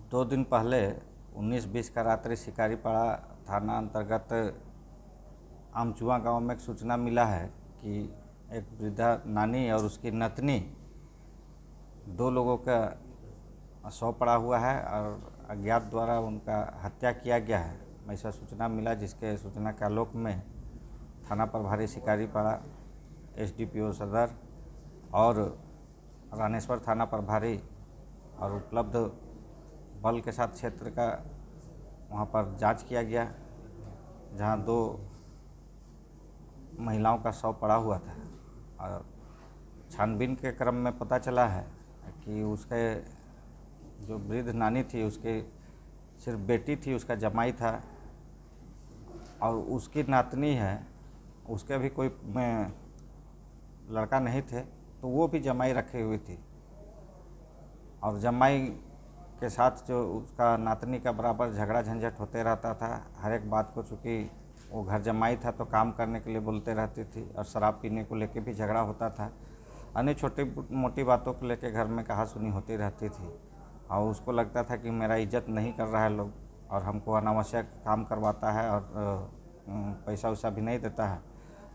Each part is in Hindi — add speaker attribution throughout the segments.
Speaker 1: 2 दिन पहले 19-20 का रात्रि शिकारीपाड़ा थाना अंतर्गत आमचुआ गांव में एक सूचना मिला है कि एक वृद्धा नानी और उसकी नतनी 2 लोगों का शव पड़ा हुआ है और अज्ञात द्वारा उनका हत्या किया गया है। ऐसा सूचना मिला, जिसके सूचना के आलोक में थाना प्रभारी शिकारीपाड़ा, एसडीपीओ सदर और रानेश्वर थाना प्रभारी और उपलब्ध बल के साथ क्षेत्र का वहाँ पर जांच किया गया, जहाँ 2 महिलाओं का शव पड़ा हुआ था। और छानबीन के क्रम में पता चला है कि उसके जो वृद्ध नानी थी, उसके सिर्फ बेटी थी, उसका जमाई था, और उसकी नातनी है, उसके भी कोई लड़का नहीं थे, तो वो भी जमाई रखी हुई थी। और जमाई के साथ जो उसका नातनी का बराबर झगड़ा झंझट होते रहता था हर एक बात को, चूँकि वो घर जमाई था तो काम करने के लिए बोलते रहती थी, और शराब पीने को लेके भी झगड़ा होता था। अन्य छोटी मोटी बातों को लेके घर में कहा सुनी होती रहती थी, और उसको लगता था कि मेरा इज्जत नहीं कर रहा है लोग, और हमको अनावश्यक काम करवाता है और पैसा वैसा भी नहीं देता है।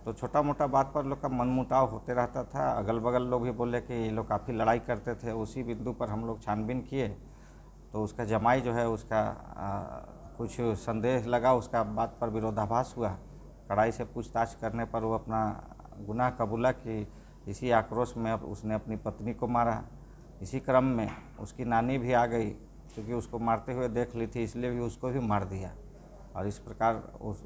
Speaker 1: तो छोटा मोटा बात पर लोग का मनमुटाव होते रहता था। अगल बगल लोग भी बोले कि ये लोग काफ़ी लड़ाई करते थे। उसी बिंदु पर हम लोग छानबीन किए तो उसका जमाई जो है, उसका कुछ संदेह लगा, उसका बात पर विरोधाभास हुआ। कड़ाई से पूछताछ करने पर वो अपना गुनाह कबूला कि इसी आक्रोश में उसने अपनी पत्नी को मारा। इसी क्रम में उसकी नानी भी आ गई, क्योंकि उसको मारते हुए देख ली थी, इसलिए भी उसको भी मार दिया। और इस प्रकार उस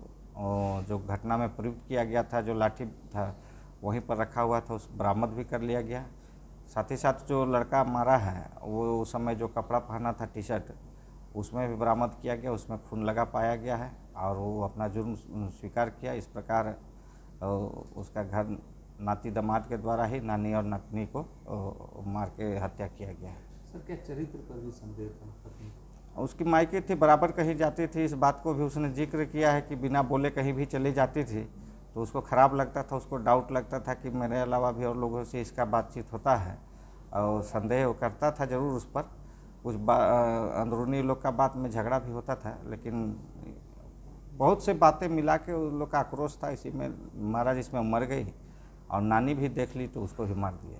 Speaker 1: जो घटना में प्रयुक्त किया गया था, जो लाठी था वहीं पर रखा हुआ था, उस बरामद भी कर लिया गया। साथ ही साथ जो लड़का मारा है, वो उस समय जो कपड़ा पहना था, टी शर्ट, उसमें भी बरामद किया गया। उसमें खून लगा पाया गया है और वो अपना जुर्म स्वीकार किया। इस प्रकार उसका घर नाती दामाद के द्वारा ही नानी और नतनी को मार के हत्या किया गया है।
Speaker 2: सर, क्या चरित्र पर भी संदेह था?
Speaker 1: उसकी मायके थी, बराबर कहीं जाती थी। इस बात को भी उसने जिक्र किया है कि बिना बोले कहीं भी चली जाती थी, तो उसको ख़राब लगता था, उसको डाउट लगता था कि मेरे अलावा भी और लोगों से इसका बातचीत होता है, और संदेह करता था ज़रूर उस पर। कुछ अंदरूनी लोग का बात में झगड़ा भी होता था, लेकिन बहुत से बातें मिला के उन लोग का आक्रोश था, इसी में मारा, जिसमें मर गई। और नानी भी देख ली तो उसको भी मार दिया।